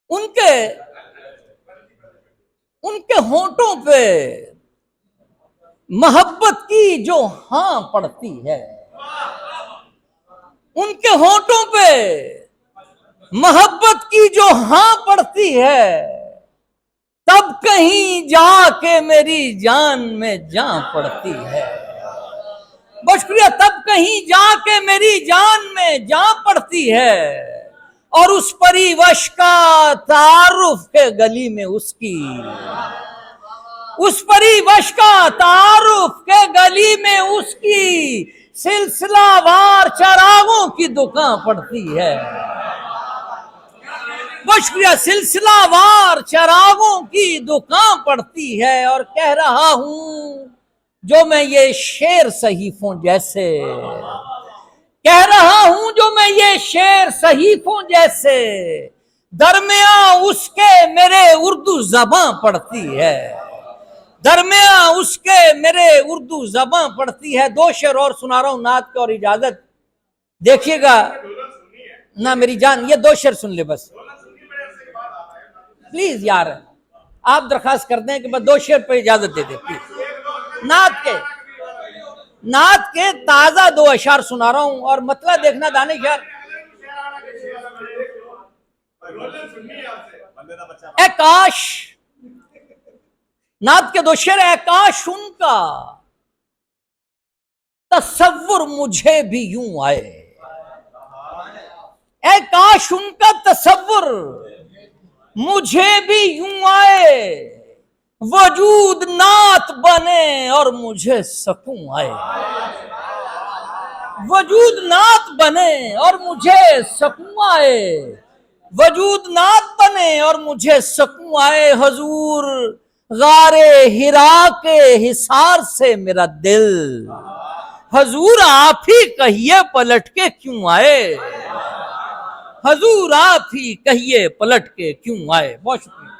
उनके उनके होंठों पे मोहब्बत की जो हां पड़ती है, उनके होंठों पे मोहब्बत की जो हां पड़ती है, तब कहीं जाके मेरी जान में जान पड़ती है। बहुत शुक्रिया। तब कहीं जाके मेरी जान में जान पड़ती है, और उस परिवश का तारुफ के गली में उसकी, उस परिवश का तारुफ के गली में उसकी सिलसिलावार चरागों की दुकान पड़ती है। बहुत शुक्रिया। सिलसिलावार चरागों की दुकान पड़ती है, और कह रहा हूं जो मैं ये शेर सहीफों जैसे, कह रहा हूं जो मैं ये शेर सहीफों जैसे, दरमिया उसके मेरे उर्दू ज़बां पड़ती है, दरमिया उसके मेरे उर्दू ज़बां पड़ती है। दो शेर और सुना रहा हूं नात के, और इजाजत देखिएगा ना मेरी जान, ये दो शेर सुन ले बस प्लीज यार, आप दरखास्त करते हैं कि मैं दो शेर पे इजाजत दे दे प्लीज। नात के ताजा दो अशार सुना रहा हूं, और मतलब देखना दानिश यार, ए काश, नात के दो शेर, ए काश उनका तसव्वुर मुझे भी यूं आए, ए काश उनका तसव्वुर मुझे भी यूं आए, वजूद नात बने और मुझे सकूं आए, वजूद नात बने और मुझे सकूं आए, वजूद नात बने और मुझे सकूं आए। हजूर गारे हिरा के हिसार से मेरा दिल, हजूर आप ही कहिए पलट के क्यों आए, हजूर आप ही कहिए पलट के क्यों आए। बहुत शुक्रिया।